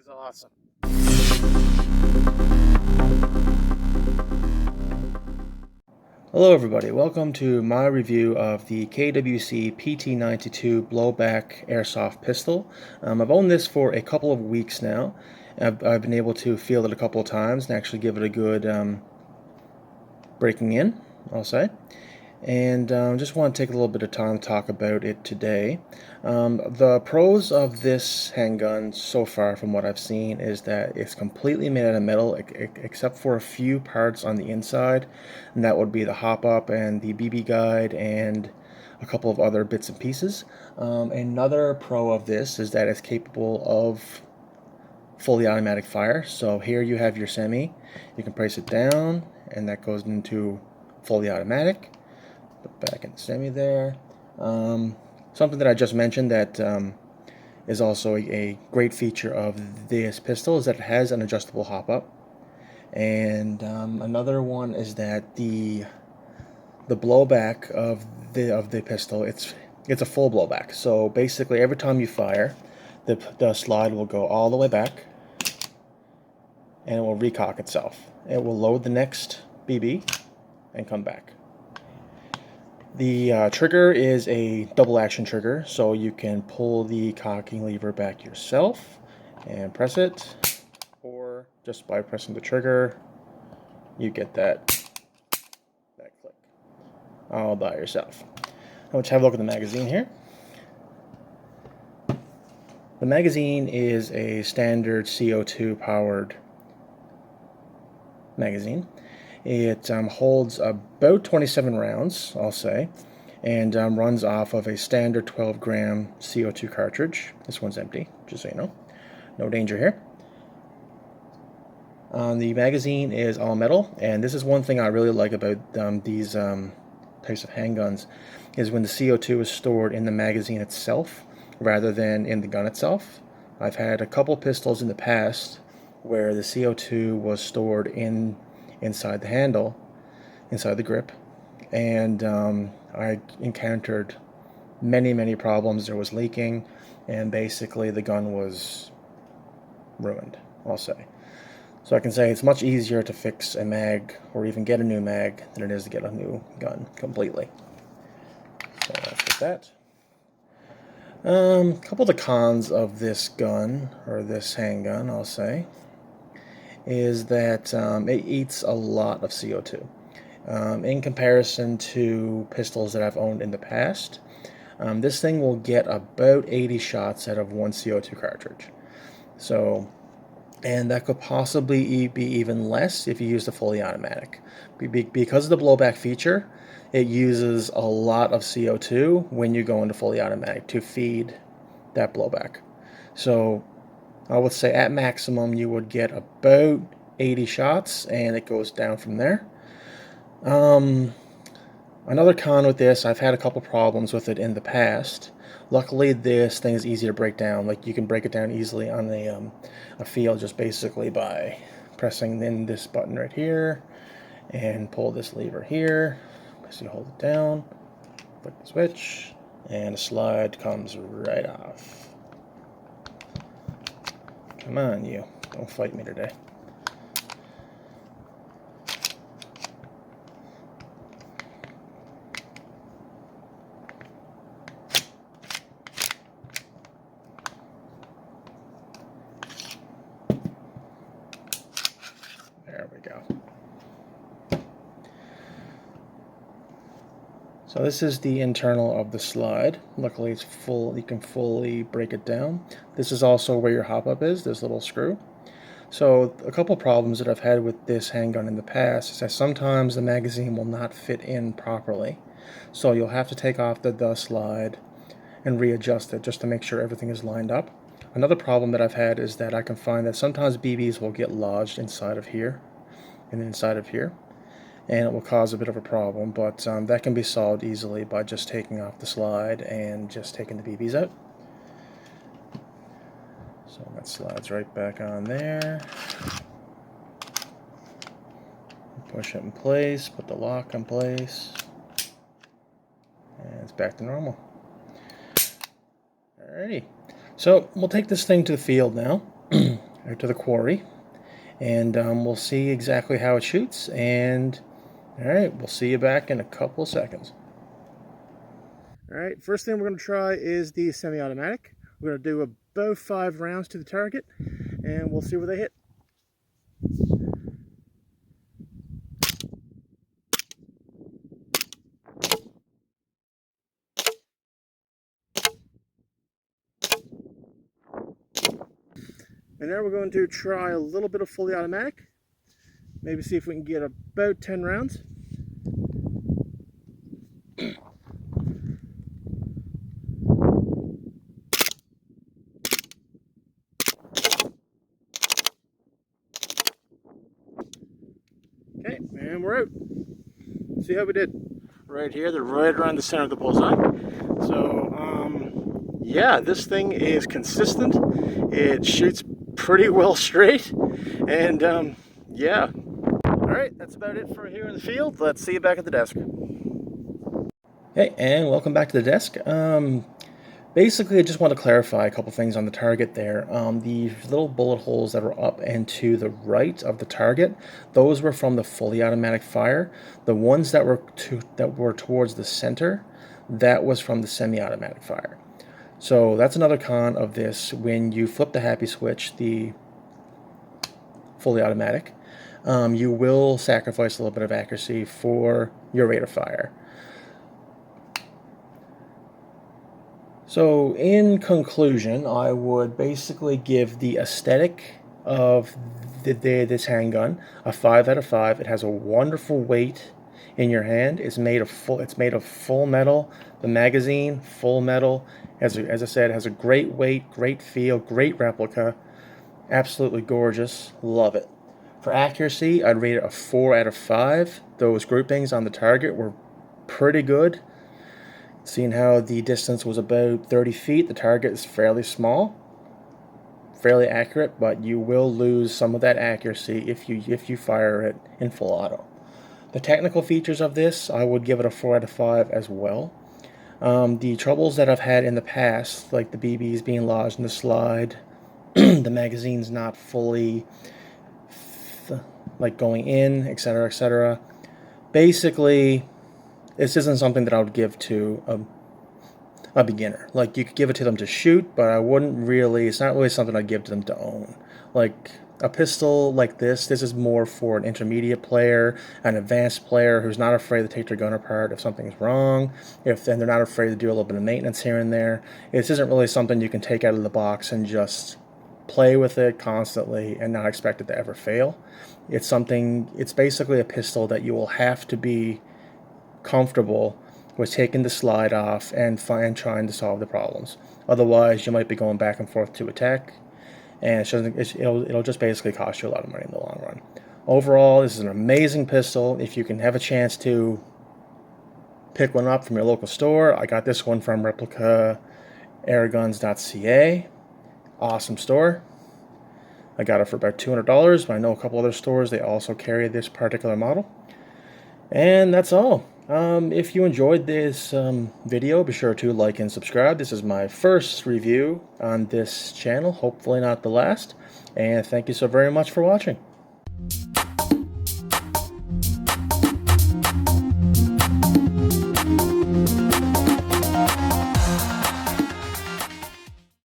is awesome. Hello everybody, welcome to my review of the KWC PT92 blowback airsoft pistol. I've owned this for a couple of weeks now. I've been able to field it a couple of times and actually give it a good breaking in, I'll say. And just want to take a little bit of time to talk about it today. The pros of this handgun so far from what I've seen is that it's completely made out of metal except for a few parts on the inside, and that would be the hop-up and the BB guide and a couple of other bits and pieces. Another pro of this is that it's capable of fully automatic fire. So here you have your semi, you can place it down and that goes into fully automatic. Put back in the semi there. Something that I just mentioned that is also a great feature of this pistol is that it has an adjustable hop-up. And another one is that the blowback of the pistol, it's a full blowback. So basically every time you fire, the slide will go all the way back and it will recock itself. It will load the next BB and come back. The trigger is a double action trigger, so you can pull the cocking lever back yourself and press it, or just by pressing the trigger you get that click all by yourself. Now let's have a look at the magazine here. The magazine is a standard CO2 powered magazine. It holds about 27 rounds, I'll say, and runs off of a standard 12-gram CO2 cartridge. This one's empty, just so you know. No danger here. The magazine is all metal, and this is one thing I really like about these types of handguns, is when the CO2 is stored in the magazine itself rather than in the gun itself. I've had a couple pistols in the past where the CO2 was stored inside the handle, inside the grip, and I encountered many problems. There was leaking, and basically the gun was ruined, I'll say. So I can say it's much easier to fix a mag or even get a new mag than it is to get a new gun completely. So that's with that. A couple of the cons of this gun, or this handgun, I'll say, is that it eats a lot of CO2. In comparison to pistols that I've owned in the past, this thing will get about 80 shots out of one CO2 cartridge. So, and that could possibly be even less if you use the fully automatic. Because of the blowback feature, it uses a lot of CO2 when you go into fully automatic to feed that blowback. So I would say at maximum you would get about 80 shots and it goes down from there. Another con with this, I've had a couple problems with it in the past. Luckily this thing is easy to break down. Like, you can break it down easily on a field just basically by pressing in this button right here and pull this lever here. So you hold it down, flick the switch, and the slide comes right off. Come on, you. Don't fight me today. There we go. So this is the internal of the slide. Luckily it's full, you can fully break it down. This is also where your hop-up is, this little screw. So a couple problems that I've had with this handgun in the past is that sometimes the magazine will not fit in properly. So you'll have to take off the slide and readjust it just to make sure everything is lined up. Another problem that I've had is that I can find that sometimes BBs will get lodged inside of here and inside of here, and it will cause a bit of a problem, but that can be solved easily by just taking off the slide and just taking the BBs out. So that slides right back on there. Push it in place, put the lock in place, and it's back to normal. Alrighty, so we'll take this thing to the field now. out to the quarry, and we'll see exactly how it shoots. And all right, we'll see you back in a couple of seconds. All right, first thing we're going to try is the semi-automatic. We're going to do about 5 rounds to the target, and we'll see where they hit. And now we're going to try a little bit of fully automatic. Maybe see if we can get about 10 rounds. Okay, and we're out. See how we did. Right here, they're right around the center of the bullseye. So, yeah, this thing is consistent. It shoots pretty well straight. And, yeah. All right, that's about it for here in the field. Let's see you back at the desk. Hey, and welcome back to the desk. Basically, I just want to clarify a couple things on the target there. The little bullet holes that were up and to the right of the target, those were from the fully automatic fire. The ones that were towards the center, that was from the semi-automatic fire. So that's another con of this. When you flip the happy switch, the fully automatic, you will sacrifice a little bit of accuracy for your rate of fire. So in conclusion, I would basically give the aesthetic of this handgun a 5 out of 5. It has a wonderful weight in your hand. It's made of full metal. The magazine, full metal. As I said, it has a great weight, great feel, great replica. Absolutely gorgeous. Love it. For accuracy, I'd rate it a 4 out of 5. Those groupings on the target were pretty good. Seeing how the distance was about 30 feet, the target is fairly small, fairly accurate, but you will lose some of that accuracy if you fire it in full auto. The technical features of this, I would give it a 4 out of 5 as well. The troubles that I've had in the past, like the BBs being lodged in the slide, the magazine's not fully like going in, etc., etc. Basically, this isn't something that I would give to a beginner. Like, you could give it to them to shoot, but I wouldn't really, it's not really something I'd give to them to own. Like, a pistol like this is more for an intermediate player, an advanced player who's not afraid to take their gun apart if something's wrong, then they're not afraid to do a little bit of maintenance here and there. This isn't really something you can take out of the box and just play with it constantly and not expect it to ever fail. It's basically a pistol that you will have to be comfortable with taking the slide off and trying to solve the problems. Otherwise, you might be going back and forth to attack, and it'll just basically cost you a lot of money in the long run. Overall, this is an amazing pistol. If you can have a chance to pick one up from your local store, I got this one from BuyAirsoft.ca. Awesome store. I got it for about $200, but I know a couple other stores, they also carry this particular model. And that's all. If you enjoyed this video, be sure to like and subscribe. This is my first review on this channel, hopefully not the last. And thank you so very much for watching.